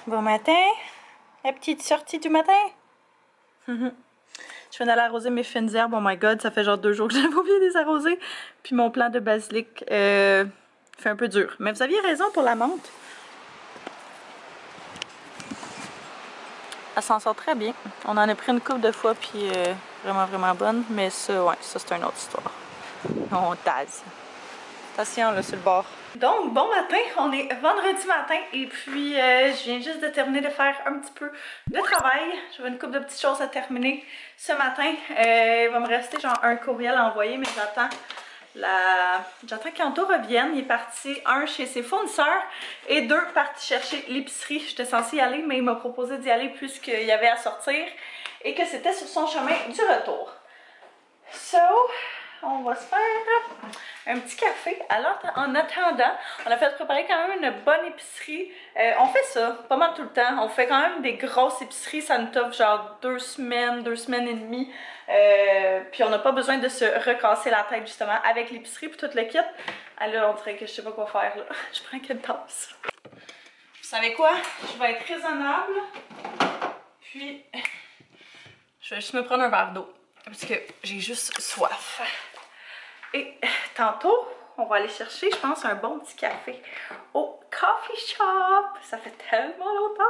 Bon matin, la petite sortie du matin. Je viens d'aller arroser mes fines herbes, oh my god, ça fait genre 2 jours que j'avais oublié de les arroser. Puis mon plant de basilic fait un peu dur. Mais vous aviez raison pour la menthe. Elle s'en sort très bien. On en a pris une couple de fois, puis vraiment bonne. Mais ça, ouais, ça c'est une autre histoire. On tase. Attention là sur le bord. Donc bon matin, on est vendredi matin et puis je viens juste de terminer de faire un petit peu de travail. J'avais une couple de petites choses à terminer ce matin. Il va me rester genre un courriel à envoyer, mais j'attends qu'Anto revienne. Il est parti, un chez ses fournisseurs et 2 parti chercher l'épicerie. J'étais censée y aller, mais il m'a proposé d'y aller puisqu'il y avait à sortir et que c'était sur son chemin du retour. So, on va se faire un petit café. Alors, en attendant, on a fait préparer quand même une bonne épicerie. On fait ça pas mal tout le temps. On fait quand même des grosses épiceries. Ça nous t'offre genre 2 semaines et demie. Puis on n'a pas besoin de se recasser la tête justement avec l'épicerie puis tout le kit. Alors, on dirait que je sais pas quoi faire là. Je prends quelle tasse. Vous savez quoi? Je vais être raisonnable. Puis, je vais juste me prendre un verre d'eau. Parce que j'ai juste soif. Et tantôt, on va aller chercher, je pense, un bon petit café au coffee shop. Ça fait tellement longtemps.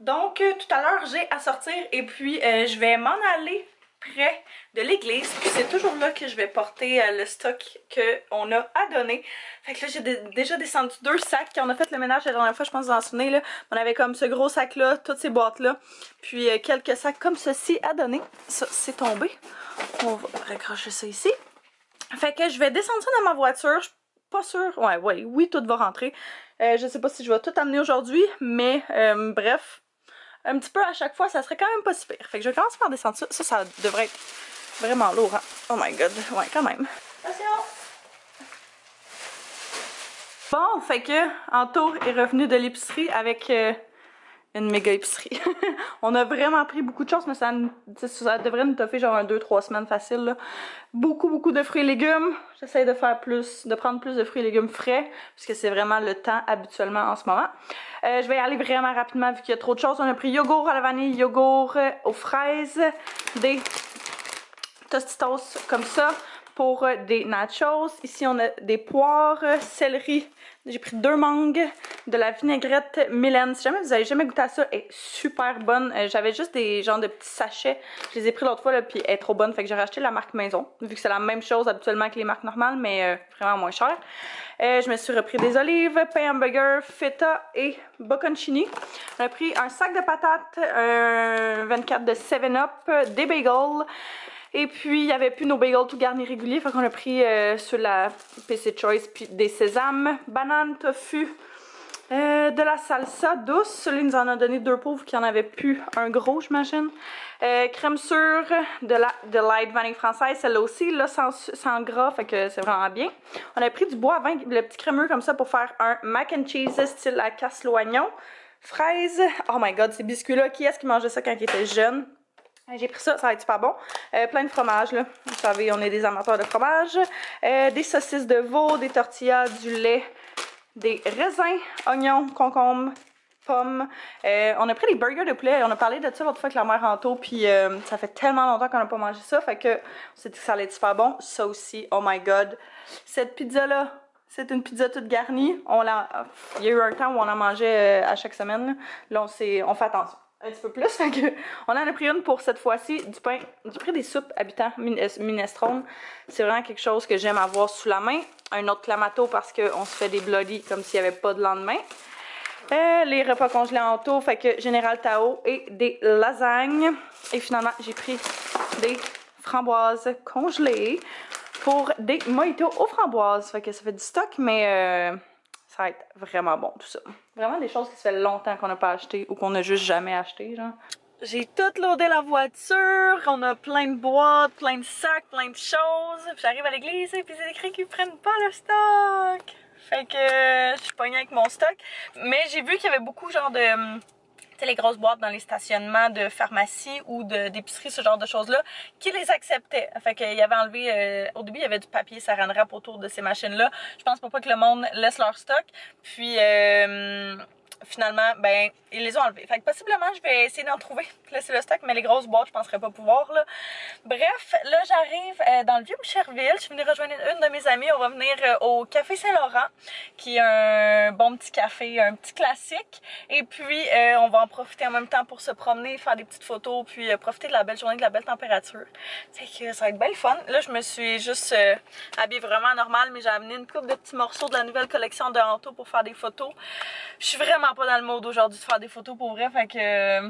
Donc, tout à l'heure, j'ai à sortir et puis je vais m'en aller près de l'église. Puis c'est toujours là que je vais porter le stock qu'on a à donner. Fait que là, j'ai déjà descendu 2 sacs. Quand on a fait le ménage la dernière fois, je pense que vous en souvenez, là, on avait comme ce gros sac-là, toutes ces boîtes-là. Puis quelques sacs comme ceci à donner. Ça, c'est tombé. On va raccrocher ça ici. Fait que je vais descendre ça dans ma voiture. Je suis pas sûre. Oui, tout va rentrer. Je sais pas si je vais tout amener aujourd'hui, mais bref. Un petit peu à chaque fois, ça serait quand même pas super. Fait que je vais commencer par descendre ça. Ça devrait être vraiment lourd, hein? Oh my god. Ouais, quand même. Attention! Bon, fait que Anto est revenu de l'épicerie avec une méga épicerie. On a vraiment pris beaucoup de choses, mais ça devrait nous toffer genre 2-3 semaines facile, là. Beaucoup de fruits et légumes. J'essaie de prendre plus de fruits et légumes frais, puisque c'est vraiment le temps habituellement en ce moment. Je vais y aller vraiment rapidement vu qu'il y a trop de choses. On a pris yogourt à la vanille, yogourt aux fraises, des tostitos comme ça pour des nachos. Ici, on a des poires, céleri. J'ai pris 2 mangues, de la vinaigrette Mylène. Si jamais vous avez jamais goûté à ça, elle est super bonne. J'avais juste des genres de petits sachets. Je les ai pris l'autre fois, là, puis elle est trop bonne. Fait que j'ai racheté la marque maison, vu que c'est la même chose habituellement que les marques normales, mais vraiment moins cher. Je me suis repris des olives, pain hamburger, feta et bocconcini. On a pris un sac de patates, un 24 de 7-Up, des bagels. Et puis, il n'y avait plus nos bagels tout garnis réguliers. Fait qu'on a pris sur la PC Choice, puis des sésames, bananes, tofu, de la salsa douce. Celui nous en a donné 2 pauvres qui en avaient plus un gros, j'imagine. Crème sûre, de la Delight vanille française, celle-là aussi, là, sans gras, fait que c'est vraiment bien. On a pris du bois à vin, le petit crémeux comme ça pour faire un mac and cheese style à casse-l'oignon. Fraises, oh my god, ces biscuits-là, qui est-ce qui mangeait ça quand il était jeune? J'ai pris ça, ça va être super bon. Plein de fromage, là. Vous savez, on est des amateurs de fromage. Des saucisses de veau, des tortillas, du lait, des raisins, oignons, concombres, pommes. On a pris des burgers de poulet. On a parlé de ça l'autre fois avec la mère Anto, puis ça fait tellement longtemps qu'on n'a pas mangé ça, fait que on s'est dit que ça allait être super bon. Ça aussi, oh my god. Cette pizza-là, c'est une pizza toute garnie. Il y a eu un temps où on en mangeait à chaque semaine. Là, on fait attention. Un petit peu plus, fait que on en a pris une pour cette fois-ci, du pain. J'ai pris des soupes habitants minestrone. C'est vraiment quelque chose que j'aime avoir sous la main. Un autre clamato parce qu'on se fait des bloodies comme s'il n'y avait pas de lendemain. Les repas congelés en taux, fait que Général Tao et des lasagnes. Et finalement, j'ai pris des framboises congelées pour des mojitos aux framboises. Fait que ça fait du stock, mais ça va être vraiment bon tout ça. Vraiment des choses qui se fait longtemps qu'on n'a pas acheté ou qu'on n'a juste jamais acheté, genre. J'ai tout loadé la voiture, on a plein de boîtes, plein de sacs, plein de choses. J'arrive à l'église et puis c'est écrit qu'ils prennent pas le stock. Fait que je suis pognée avec mon stock. Mais j'ai vu qu'il y avait beaucoup genre de... tu sais, les grosses boîtes dans les stationnements de pharmacie ou d'épicerie, ce genre de choses-là, qui les acceptaient. Fait qu'il avait enlevé... au début, il y avait du papier saran wrap autour de ces machines-là. Je pense pour pas que le monde laisse leur stock. Puis... finalement, ben, ils les ont enlevés. Fait que possiblement, je vais essayer d'en trouver, laisser le stock, mais les grosses boîtes, je penserais pas pouvoir, là. Bref, là, j'arrive dans le Vieux-Boucherville. Je suis venue rejoindre une de mes amies. On va venir au Café Saint-Laurent, qui est un bon petit café, un petit classique. Et puis, on va en profiter en même temps pour se promener, faire des petites photos, puis profiter de la belle journée, de la belle température. Fait que ça va être bien le fun. Là, je me suis juste habillée vraiment normal, mais j'ai amené une couple de petits morceaux de la nouvelle collection de Anto pour faire des photos. Je suis vraiment pas dans le mode aujourd'hui de faire des photos pour vrai, fait que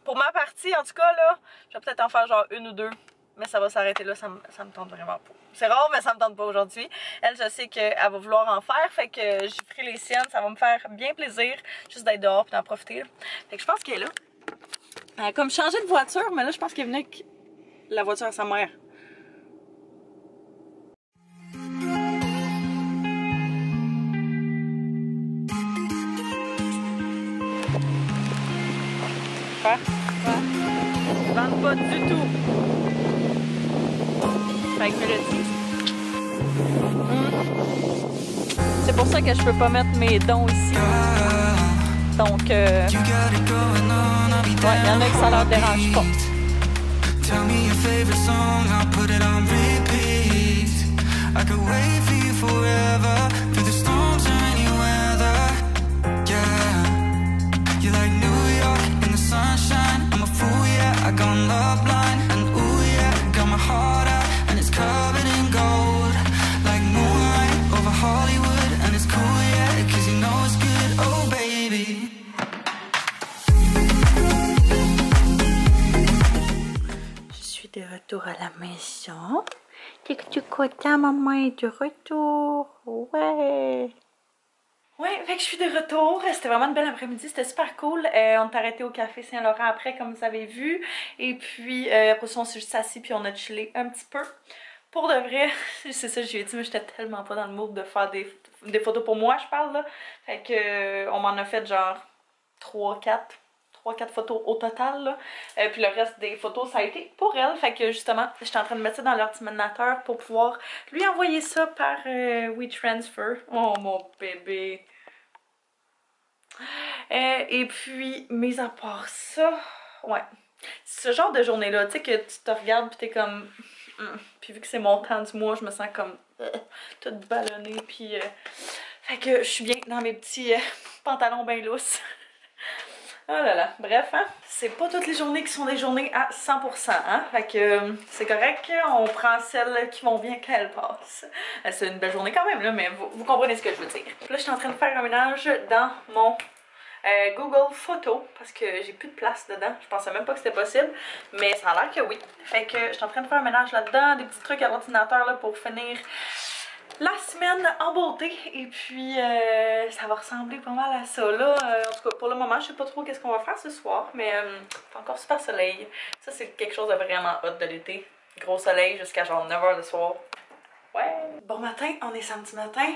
pour ma partie, en tout cas, là, je vais peut-être en faire genre une ou deux, mais ça va s'arrêter là, ça me tente vraiment pas. C'est rare, mais ça me tente pas aujourd'hui. Elle, je sais qu'elle va vouloir en faire, fait que j'y ferai les siennes, ça va me faire bien plaisir juste d'être dehors et d'en profiter. Là. Fait que je pense qu'elle est là. Elle a comme changé de voiture, mais là, je pense qu'elle venait avec la voiture à sa mère. Quoi? Je vante pas du tout. Fait que me le dit. C'est pour ça que je peux pas mettre mes dons ici. Donc, ouais, il y en a que ça leur dérange pas. Tell me your favorite song, I'll put it on repeat. I could wait for you forever, through the storms or any weather. Yeah, you're like New York in the sunshine. I'm a fool, yeah, I got love line. And ooh, yeah, got my heart out, and it's covered in gold. Like moonlight over Hollywood, and it's cool, yeah, cause you know it's good, oh baby. De retour à la maison. T'es que tu content, maman est de retour. Ouais. Ouais, fait que je suis de retour. C'était vraiment une belle après-midi. C'était super cool. On est arrêté au Café Saint-Laurent après, comme vous avez vu. Et puis, après ça, on s'est juste assis puis on a chillé un petit peu. Pour de vrai, c'est ça, je lui ai dit, mais j'étais tellement pas dans le mood de faire des photos pour moi, je parle là. Fait que, on m'en a fait genre 3-4 photos au total, là. Puis le reste des photos, ça a été pour elle. Fait que justement, j'étais en train de mettre ça dans l'ordinateur pour pouvoir lui envoyer ça par WeTransfer. Oh, mon bébé! Et puis, mis à part ça, ouais. C'est ce genre de journée-là, tu sais, que tu te regardes pis t'es comme... Puis vu que c'est mon temps du mois, je me sens comme toute ballonnée. Puis, fait que je suis bien dans mes petits pantalons bien lousses. Oh là là, bref, hein, c'est pas toutes les journées qui sont des journées à 100%, hein, fait que c'est correct, on prend celles qui vont bien quand elles passent. C'est une belle journée quand même, là, mais vous comprenez ce que je veux dire. Puis là, je suis en train de faire un ménage dans mon Google Photos, parce que j'ai plus de place dedans, je pensais même pas que c'était possible, mais ça a l'air que oui. Fait que je suis en train de faire un ménage là-dedans, des petits trucs à l'ordinateur là pour finir la semaine en beauté, et puis ça va ressembler pas mal à ça là. En tout cas pour le moment je sais pas trop qu'est-ce qu'on va faire ce soir, mais c'est encore super soleil. Ça c'est quelque chose de vraiment hot de l'été. Gros soleil jusqu'à genre 9h le soir. Ouais. Bon matin, on est samedi matin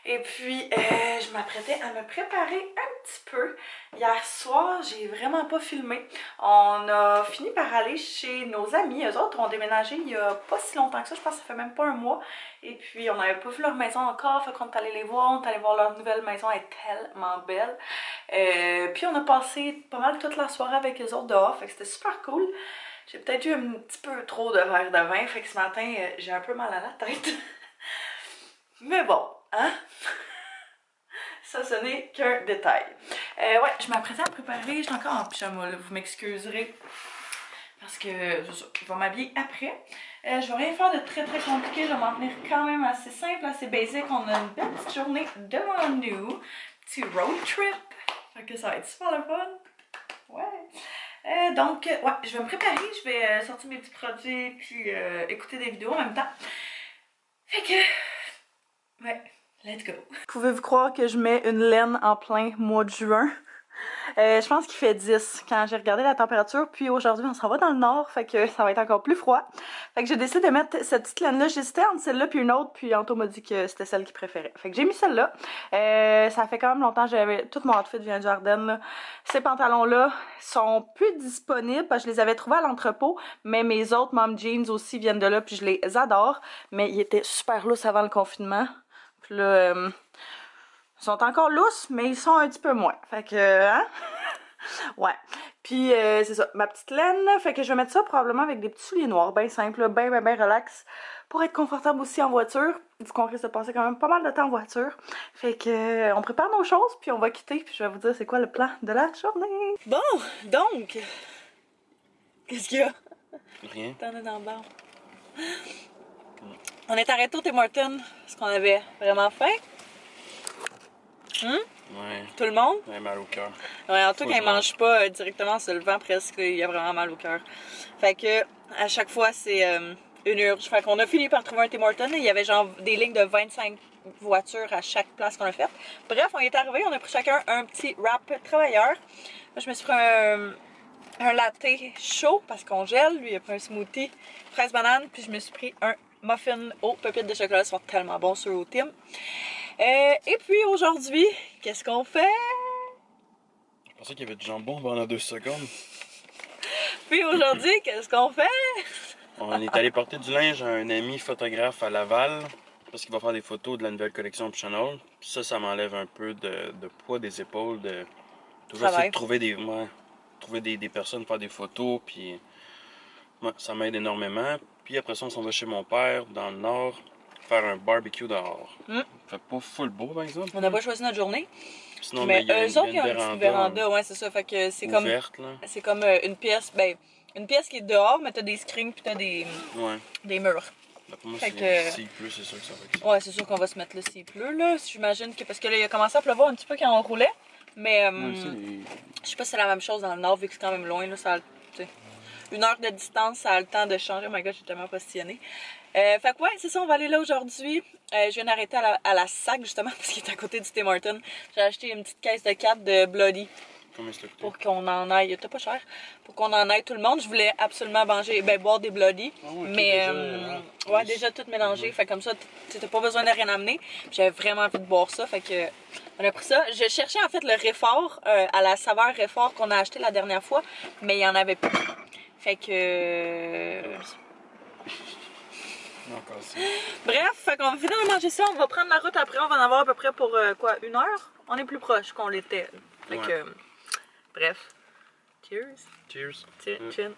et puis je m'apprêtais à me préparer un petit peu. Hier soir, j'ai vraiment pas filmé. On a fini par aller chez nos amis. Eux autres ont déménagé il y a pas si longtemps que ça. Je pense que ça fait même pas un mois. Et puis on n'avait pas vu leur maison encore. Fait qu'on est allé les voir. On est allé voir leur nouvelle maison. Elle est tellement belle. Puis on a passé pas mal toute la soirée avec eux autres dehors. Fait que c'était super cool. J'ai peut-être eu un petit peu trop de verre de vin, fait que ce matin, j'ai un peu mal à la tête. Mais bon, hein? Ça, ce n'est qu'un détail. Ouais, je m'apprêtais à me préparer, j'étais encore en pyjama, là, vous m'excuserez. Parce que je vais m'habiller après. Je vais rien faire de très compliqué, je vais m'en tenir quand même assez simple, assez basic. On a une belle petite journée devant nous. Petit road trip. Fait que ça va être super le fun. Ouais. Donc, ouais, je vais me préparer, je vais sortir mes petits produits, puis écouter des vidéos en même temps. Fait que, ouais, let's go. Pouvez-vous croire que je mets une laine en plein mois de juin? Je pense qu'il fait 10 quand j'ai regardé la température, puis aujourd'hui on s'en va dans le nord, fait que ça va être encore plus froid. Fait que j'ai décidé de mettre cette petite laine-là, j'hésitais entre celle-là puis une autre, puis Anto m'a dit que c'était celle qu'il préférait. Fait que j'ai mis celle-là. Ça fait quand même longtemps, j'avais tout mon outfit vient du Ardennes, là. Ces pantalons-là sont plus disponibles, parce que je les avais trouvés à l'entrepôt, mais mes autres mom jeans aussi viennent de là, puis je les adore, mais ils étaient super lousses avant le confinement. Puis là... Ils sont encore lousses, mais ils sont un petit peu moins. Fait que, hein? Ouais. Puis, c'est ça, ma petite laine. Fait que je vais mettre ça probablement avec des petits souliers noirs, bien simples, bien relax, pour être confortable aussi en voiture, vu qu'on risque de passer quand même pas mal de temps en voiture. Fait que, on prépare nos choses, puis on va quitter, puis je vais vous dire c'est quoi le plan de la journée. Bon, donc, qu'est-ce qu'il y a? Rien. T'en as dans le bar. On est arrêté au Tim Hortons parce qu'on avait vraiment faim. Ouais. Tout le monde? Ouais, mal au cœur. Ouais, en tout cas, il mange pas directement en se levant presque, il a vraiment mal au cœur. Fait que, à chaque fois, c'est une urge. Fait qu'on a fini par trouver un Tim Hortons et il y avait genre des lignes de 25 voitures à chaque place qu'on a faite. Bref, on est arrivé, on a pris chacun un petit wrap travailleur. Moi, je me suis pris un latte chaud parce qu'on gèle. Lui, il a pris un smoothie fraise banane. Puis je me suis pris un muffin aux pépites de chocolat. Ils sont tellement bons sur au Tim. Et puis aujourd'hui, qu'est-ce qu'on fait? Je pensais qu'il y avait du jambon pendant 2 secondes. Puis aujourd'hui, qu'est-ce qu'on fait? On est allé porter du linge à un ami photographe à Laval parce qu'il va faire des photos de la nouvelle collection Optional. Ça m'enlève un peu de poids des épaules, de toujours essayer de trouver des personnes, faire des photos, puis ouais, ça m'aide énormément. Puis après ça, on s'en va chez mon père dans le nord faire un barbecue dehors. Fait pas full beau par exemple. On n'a pas choisi notre journée. Sinon, mais eux autres, ils ont une petite véranda, ouais, c'est ça. Fait que c'est comme. Ouverte, là. C'est comme une pièce, une pièce qui est dehors, mais t'as des screens puis t'as des murs. Pour moi, s'il pleut, c'est sûr que ça va être ça. Ouais, c'est sûr qu'on va se mettre là s'il pleut, là. J'imagine que. Parce que là, il a commencé à pleuvoir un petit peu quand on roulait. Mais. Je sais pas si c'est la même chose dans le nord, vu que c'est quand même loin, là. Ça, t'sais, 1 heure de distance, ça a le temps de changer. Oh my god, j'ai tellement postillonné. Fait que ouais, c'est ça, on va aller là aujourd'hui. Je viens d'arrêter à la SAC, justement, parce qu'il est à côté du Tim Hortons. J'ai acheté une petite caisse de 4 de Bloody. Combien ça coûte? Pour qu'on en aille, c'était pas cher, pour qu'on en aille tout le monde. Je voulais absolument boire des Bloody, mais déjà tout mélangé, fait comme ça, t'as pas besoin de rien amener. J'avais vraiment envie de boire ça, fait que on a pris ça. Je cherchais en fait le Réfort, à la saveur Réfort qu'on a acheté la dernière fois, mais il y en avait plus. Fait que... Bref, fait qu'on va finir de manger ça, on va prendre la route après, on va en avoir à peu près pour 1 heure? On est plus proche qu'on l'était. Fait que... Bref. Cheers. Cheers. Chin.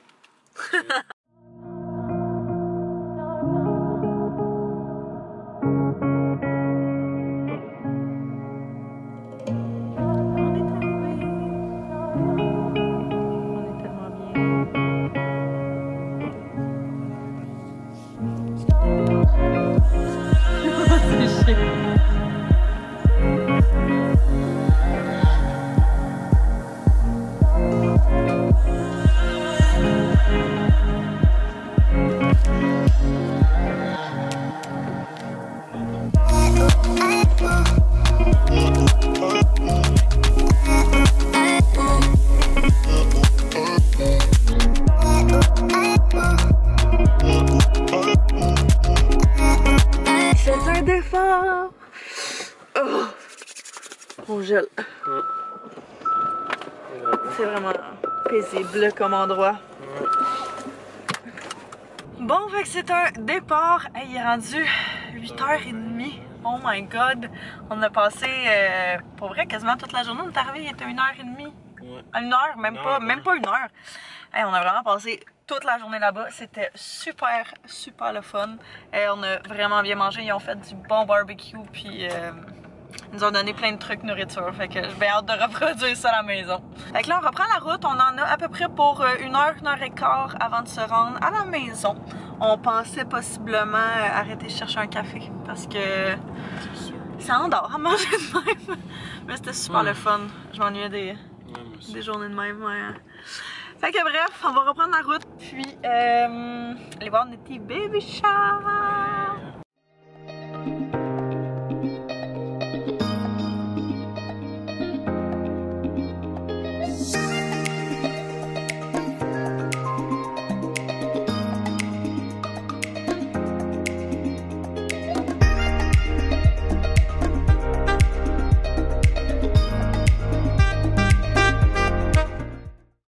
On gèle. C'est vraiment paisible comme endroit. Bon, fait que c'est un départ. Hey, il est rendu 8h30. Oh my god. On a passé, pour vrai, quasiment toute la journée. On est arrivé, il était 1h30. À 1 heure, même pas 1 heure. Hey, on a vraiment passé toute la journée là-bas. C'était super le fun. On a vraiment bien mangé. Ils ont fait du bon barbecue. Puis ils nous ont donné plein de trucs nourriture. Fait que j'ai bien hâte de reproduire ça à la maison. Fait que là, on reprend la route. On en a à peu près pour 1 heure, 1 heure et quart avant de se rendre à la maison. On pensait possiblement arrêter de chercher un café parce que ça endort à manger de même. Mais c'était super le fun. Je m'ennuyais des journées de même. Ouais. Fait que bref, on va reprendre la route. Puis aller voir notre petit baby chat.